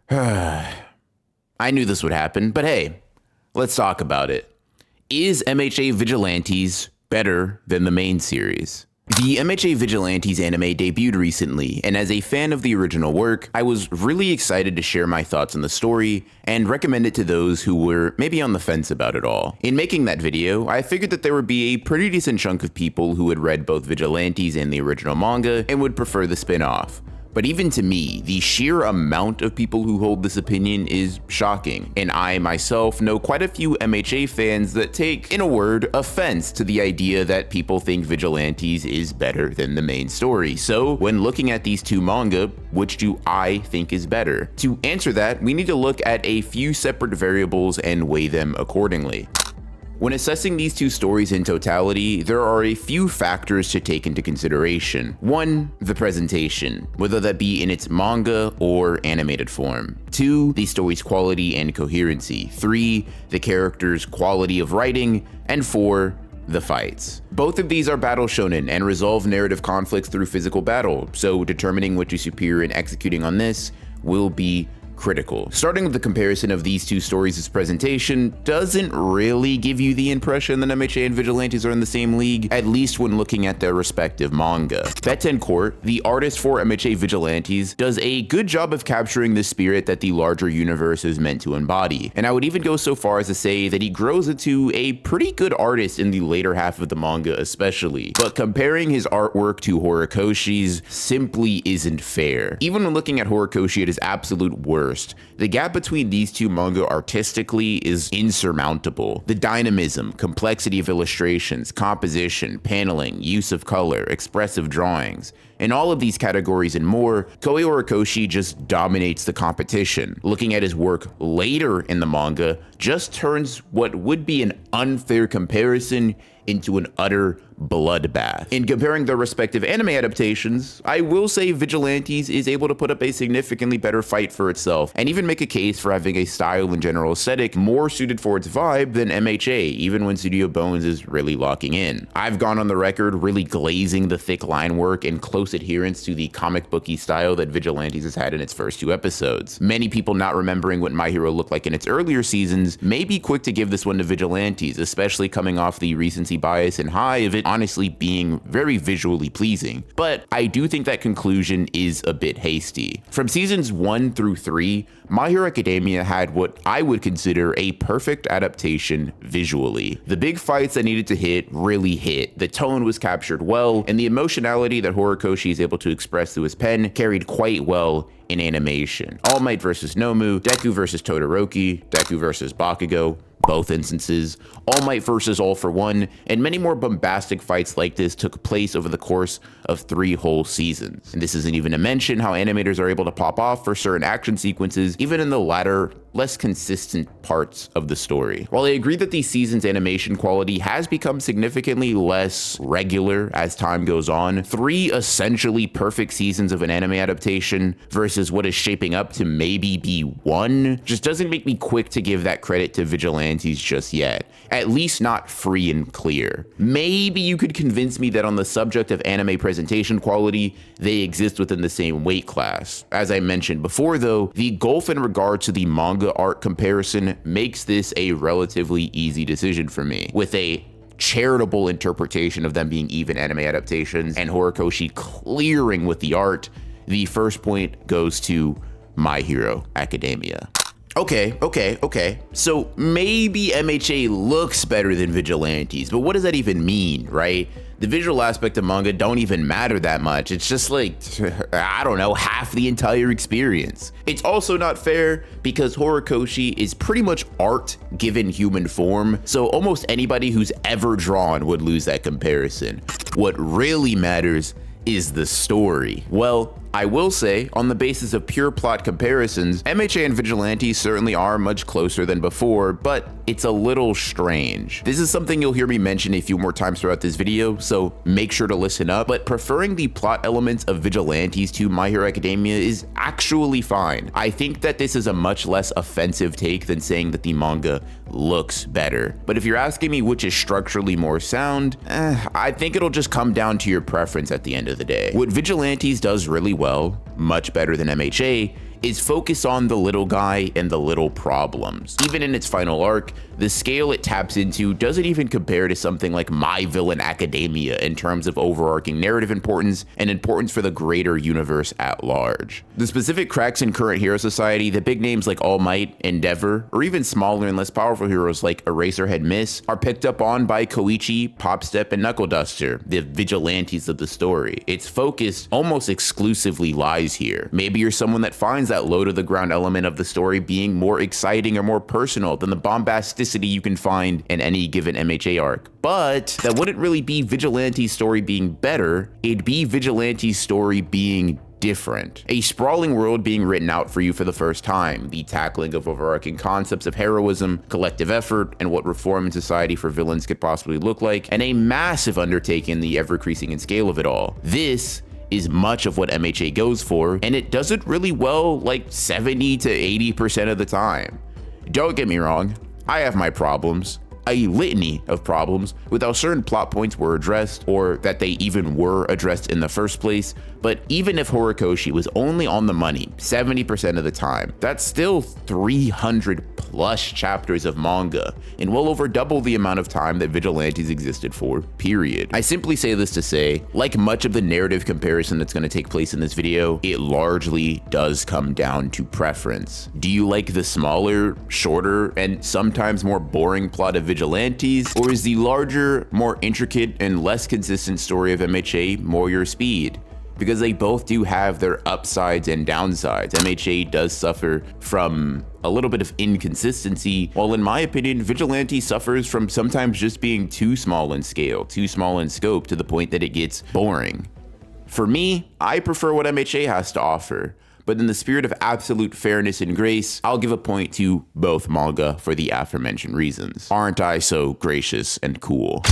I knew this would happen, but hey, let's talk about it. Is MHA Vigilantes better than the main series? The MHA Vigilantes anime debuted recently, and as a fan of the original work, I was really excited to share my thoughts on the story and recommend it to those who were maybe on the fence about it all. In making that video, I figured that there would be a pretty decent chunk of people who had read both Vigilantes and the original manga and would prefer the spin-off. But even to me, the sheer amount of people who hold this opinion is shocking, and I myself know quite a few MHA fans that take, in a word, offense to the idea that people think Vigilantes is better than the main story. So when looking at these two manga, which do I think is better? To answer that, we need to look at a few separate variables and weigh them accordingly. When assessing these two stories in totality, there are a few factors to take into consideration. 1. The presentation, whether that be in its manga or animated form. 2. The story's quality and coherency. 3. The character's quality of writing. And 4. The fights. Both of these are battle shonen and resolve narrative conflicts through physical battle, so determining which is superior and executing on this will be critical. Starting with the comparison of these two stories' presentation doesn't really give you the impression that MHA and Vigilantes are in the same league, at least when looking at their respective manga. Betancourt, the artist for MHA Vigilantes, does a good job of capturing the spirit that the larger universe is meant to embody, and I would even go so far as to say that he grows into a pretty good artist in the later half of the manga especially, but comparing his artwork to Horikoshi's simply isn't fair. Even when looking at Horikoshi at his absolute worst, the gap between these two manga artistically is insurmountable. The dynamism, complexity of illustrations, composition, paneling, use of color, expressive drawings, in all of these categories and more, Koei Horikoshi just dominates the competition. Looking at his work later in the manga just turns what would be an unfair comparison into an utter bloodbath. In comparing their respective anime adaptations, I will say Vigilantes is able to put up a significantly better fight for itself, and even make a case for having a style and general aesthetic more suited for its vibe than MHA, even when Studio Bones is really locking in. I've gone on the record really glazing the thick line work and close adherence to the comic booky style that Vigilantes has had in its first 2 episodes. Many people not remembering what My Hero looked like in its earlier seasons may be quick to give this one to Vigilantes, especially coming off the recency bias and high of it honestly being very visually pleasing, but I do think that conclusion is a bit hasty. From seasons 1 through 3, My Hero Academia had what I would consider a perfect adaptation visually. The big fights that needed to hit really hit, the tone was captured well, and the emotionality that Horikoshi is able to express through his pen carried quite well in animation. All Might vs. Nomu, Deku vs. Todoroki, Deku vs. Bakugo, both instances, All Might versus All for One, and many more bombastic fights like this took place over the course of 3 whole seasons. And this isn't even to mention how animators are able to pop off for certain action sequences, even in the latter, less consistent parts of the story. While I agree that these seasons' animation quality has become significantly less regular as time goes on, 3 essentially perfect seasons of an anime adaptation versus what is shaping up to maybe be 1 just doesn't make me quick to give that credit to Vigilantes just yet. At least not free and clear. Maybe you could convince me that on the subject of anime presentation quality, they exist within the same weight class. As I mentioned before though, the gulf in regard to the manga art comparison makes this a relatively easy decision for me, with a charitable interpretation of them being even anime adaptations and Horikoshi clearing with the art. The first point goes to My Hero Academia. Okay. So maybe MHA looks better than Vigilantes, but what does that even mean, right? The visual aspect of manga don't even matter that much. It's just like, I don't know, half the entire experience. It's also not fair because Horikoshi is pretty much art given human form, so almost anybody who's ever drawn would lose that comparison. What really matters is the story. Well, I will say, on the basis of pure plot comparisons, MHA and Vigilantes certainly are much closer than before, but it's a little strange. This is something you'll hear me mention a few more times throughout this video, so make sure to listen up, but preferring the plot elements of Vigilantes to My Hero Academia is actually fine. I think that this is a much less offensive take than saying that the manga looks better. But if you're asking me which is structurally more sound, I think it'll just come down to your preference at the end of the day. What Vigilantes does really well, much better than MHA, is focused on the little guy and the little problems. Even in its final arc, the scale it taps into doesn't even compare to something like My Villain Academia in terms of overarching narrative importance and importance for the greater universe at large. The specific cracks in current hero society, the big names like All Might, Endeavor, or even smaller and less powerful heroes like Eraserhead Miss are picked up on by Koichi, Popstep, and Knuckle Duster, the vigilantes of the story. Its focus almost exclusively lies here. Maybe you're someone that finds that low to the ground element of the story being more exciting or more personal than the bombasticity you can find in any given MHA arc. But that wouldn't really be Vigilante's story being better, it'd be Vigilante's story being different. A sprawling world being written out for you for the first time, the tackling of overarching concepts of heroism, collective effort, and what reform in society for villains could possibly look like, and a massive undertaking in the ever-increasing in scale of it all. This is much of what MHA goes for, and it does it really well like 70 to 80% of the time. Don't get me wrong, I have my problems, a litany of problems with how certain plot points were addressed or that they even were addressed in the first place, but even if Horikoshi was only on the money 70% of the time, that's still 300 plus chapters of manga and well over double the amount of time that Vigilantes existed for, period. I simply say this to say, like much of the narrative comparison that's going to take place in this video, it largely does come down to preference. Do you like the smaller, shorter, and sometimes more boring plot of Vigilantes, or is the larger, more intricate, and less consistent story of MHA more your speed? Because they both do have their upsides and downsides. MHA does suffer from a little bit of inconsistency, while in my opinion, Vigilante suffers from sometimes just being too small in scale, too small in scope to the point that it gets boring. For me, I prefer what MHA has to offer, but in the spirit of absolute fairness and grace, I'll give a point to both manga for the aforementioned reasons. Aren't I so gracious and cool?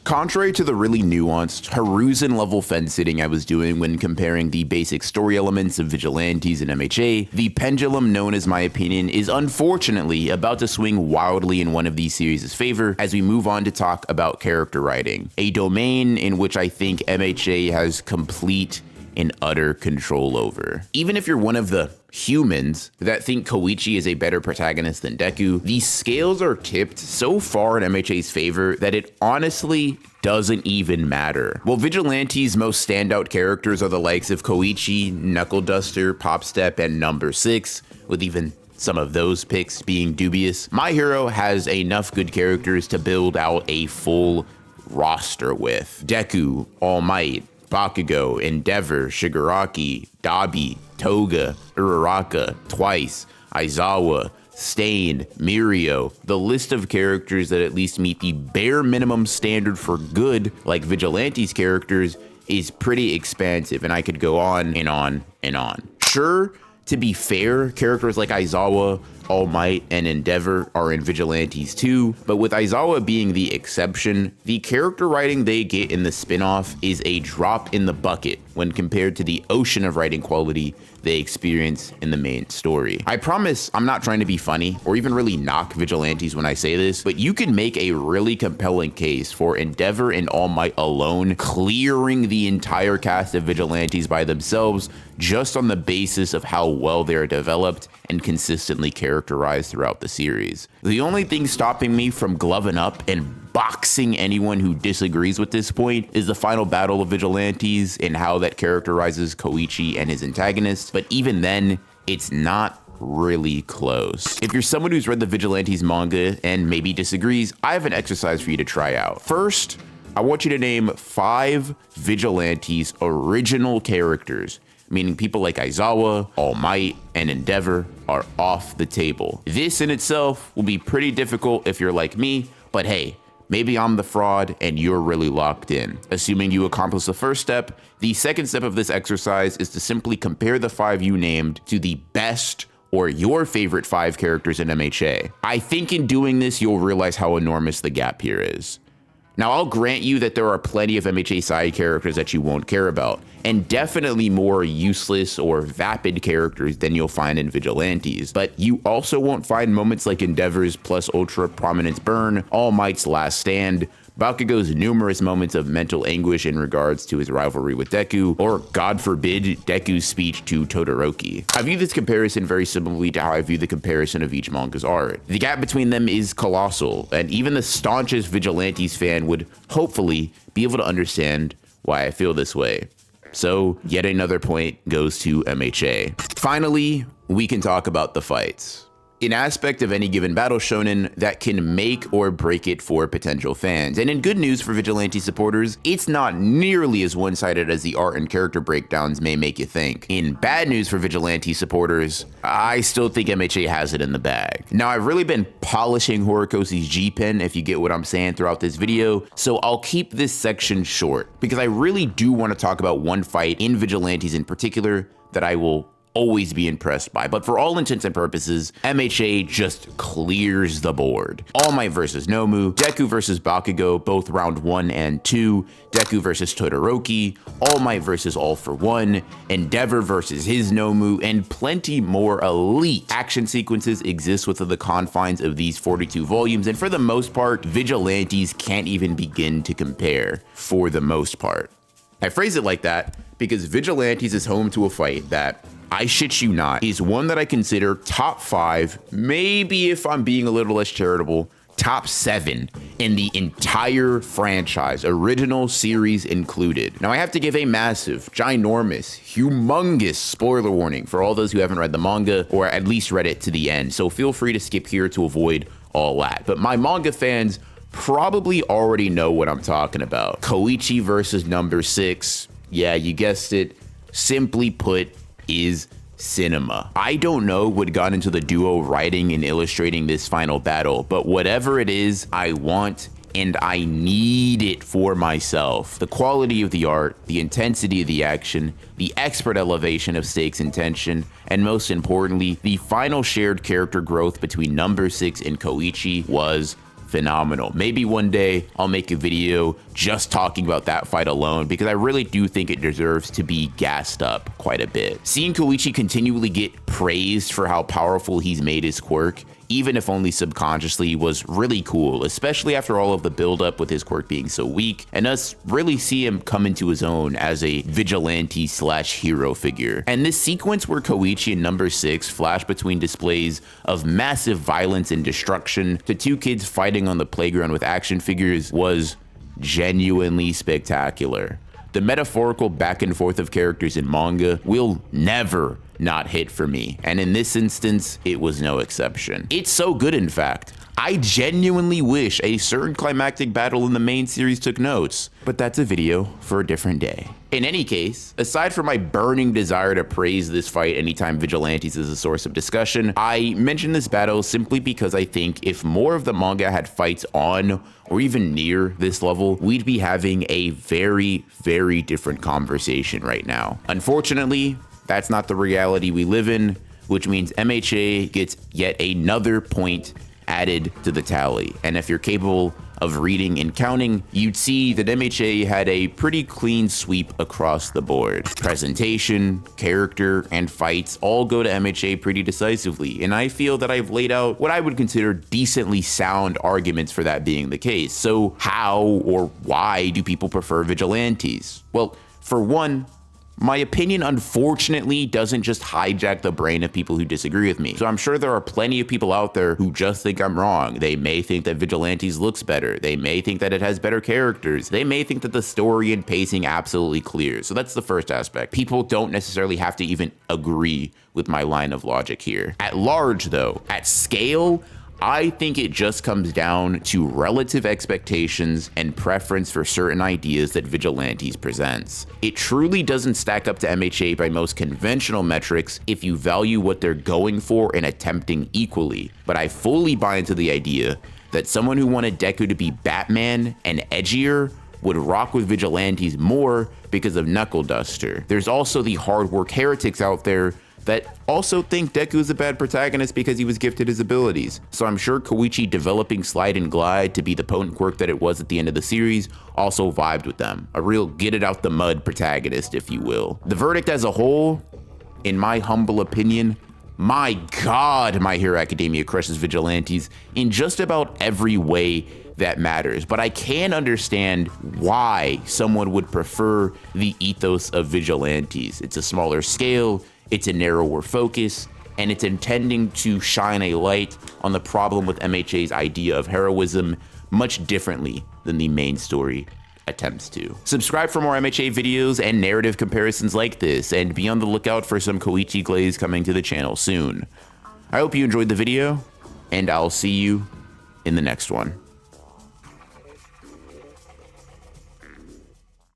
Contrary to the really nuanced, Haruzen level fence sitting I was doing when comparing the basic story elements of Vigilantes and MHA, the pendulum known as my opinion is unfortunately about to swing wildly in one of these series' favor as we move on to talk about character writing, a domain in which I think MHA has complete and utter control over. Even if you're one of the humans that think Koichi is a better protagonist than Deku, the scales are tipped so far in MHA's favor that it honestly doesn't even matter. While Vigilante's most standout characters are the likes of Koichi, Knuckle Duster, Popstep, and Number 6, with even some of those picks being dubious, my hero has enough good characters to build out a full roster with. Deku, All Might, Bakugo, Endeavor, Shigaraki, Dabi, Toga, Uraraka, Twice, Aizawa, Stain, Mirio, the list of characters that at least meet the bare minimum standard for good, like Vigilante's characters, is pretty expansive, and I could go on and on and on. Sure, to be fair, characters like Aizawa, All Might, and Endeavor are in Vigilantes too, but with Aizawa being the exception, the character writing they get in the spin-off is a drop in the bucket when compared to the ocean of writing quality they experience in the main story. I promise I'm not trying to be funny or even really knock Vigilantes when I say this, but you can make a really compelling case for Endeavor and All Might alone clearing the entire cast of Vigilantes by themselves just on the basis of how well they're developed and consistently characterized throughout the series. The only thing stopping me from gloving up and boxing anyone who disagrees with this point is the final battle of Vigilantes and how that characterizes Koichi and his antagonist, but even then, it's not really close. If you're someone who's read the Vigilantes manga and maybe disagrees, I have an exercise for you to try out. First, I want you to name 5 Vigilantes original characters, meaning people like Aizawa, All Might, and Endeavor are off the table. This in itself will be pretty difficult if you're like me, but hey, maybe I'm the fraud and you're really locked in. Assuming you accomplish the first step, the second step of this exercise is to simply compare the 5 you named to the best or your favorite 5 characters in MHA. I think in doing this, you'll realize how enormous the gap here is. Now, I'll grant you that there are plenty of MHA side characters that you won't care about, and definitely more useless or vapid characters than you'll find in Vigilantes, but you also won't find moments like Endeavor's plus ultra prominence burn, All Might's last stand, Bakugo's numerous moments of mental anguish in regards to his rivalry with Deku, or God forbid, Deku's speech to Todoroki. I view this comparison very similarly to how I view the comparison of each manga's art. The gap between them is colossal, and even the staunchest Vigilantes fan would hopefully be able to understand why I feel this way. So yet another point goes to MHA. Finally, we can talk about the fights. An aspect of any given battle shonen that can make or break it for potential fans. And in good news for Vigilante supporters, it's not nearly as one-sided as the art and character breakdowns may make you think. In bad news for Vigilante supporters, I still think MHA has it in the bag. Now, I've really been polishing Horikosi's G-Pen, if you get what I'm saying, throughout this video, so I'll keep this section short, because I really do want to talk about one fight in Vigilantes in particular that I will always be impressed by. But for all intents and purposes, MHA just clears the board. All Might versus Nomu, Deku versus Bakugo, both round 1 and 2, Deku versus Todoroki, All Might versus All for One, Endeavor versus his Nomu, and plenty more elite action sequences exist within the confines of these 42 volumes, and for the most part, Vigilantes can't even begin to compare, for the most part. I phrase it like that because Vigilantes is home to a fight that, I shit you not, is one that I consider top 5, maybe if I'm being a little less charitable, top 7 in the entire franchise, original series included. Now I have to give a massive, ginormous, humongous spoiler warning for all those who haven't read the manga or at least read it to the end, so feel free to skip here to avoid all that. But my manga fans probably already know what I'm talking about. Koichi versus number 6, yeah, you guessed it, simply put, is cinema. I don't know what got into the duo writing and illustrating this final battle, but whatever it is, I want and I need it for myself. The quality of the art, the intensity of the action, the expert elevation of stakes and tension, and most importantly, the final shared character growth between number 6 and Koichi was phenomenal. Maybe one day I'll make a video just talking about that fight alone, because I really do think it deserves to be gassed up quite a bit. Seeing Koichi continually get praised for how powerful he's made his quirk, even if only subconsciously, was really cool, especially after all of the buildup with his quirk being so weak, and us really see him come into his own as a vigilante slash hero figure. And this sequence where Koichi and number 6 flash between displays of massive violence and destruction to 2 kids fighting on the playground with action figures was genuinely spectacular. The metaphorical back and forth of characters in manga will never not hit for me, and in this instance, it was no exception. It's so good, in fact. I genuinely wish a certain climactic battle in the main series took notes, but that's a video for a different day. In any case, aside from my burning desire to praise this fight anytime Vigilantes is a source of discussion, I mention this battle simply because I think if more of the manga had fights on or even near this level, we'd be having a very, very different conversation right now. Unfortunately, that's not the reality we live in, which means MHA gets yet another point added to the tally. And if you're capable of reading and counting, you'd see that MHA had a pretty clean sweep across the board. Presentation, character, and fights all go to MHA pretty decisively, and I feel that I've laid out what I would consider decently sound arguments for that being the case. So how or why do people prefer Vigilantes? Well, for one, my opinion, unfortunately, doesn't just hijack the brain of people who disagree with me. So I'm sure there are plenty of people out there who just think I'm wrong. They may think that Vigilantes looks better. They may think that it has better characters. They may think that the story and pacing absolutely clear. So that's the first aspect. People don't necessarily have to even agree with my line of logic here. At large, though, at scale, I think it just comes down to relative expectations and preference for certain ideas that Vigilantes presents. It truly doesn't stack up to MHA by most conventional metrics if you value what they're going for and attempting equally, but I fully buy into the idea that someone who wanted Deku to be Batman and edgier would rock with Vigilantes more because of Knuckle Duster. There's also the hard work heretics out there that also think Deku is a bad protagonist because he was gifted his abilities. So I'm sure Koichi developing Slide and Glide to be the potent quirk that it was at the end of the series also vibed with them. A real get it out the mud protagonist, if you will. The verdict as a whole, in my humble opinion, My God, My Hero Academia crushes vigilantes in just about every way that matters, but I can understand why someone would prefer the ethos of vigilantes. It's a smaller scale, it's a narrower focus, and it's intending to shine a light on the problem with MHA's idea of heroism much differently than the main story attempts to. Subscribe for more MHA videos and narrative comparisons like this, and be on the lookout for some Koichi glaze coming to the channel soon. I hope you enjoyed the video, and I'll see you in the next one.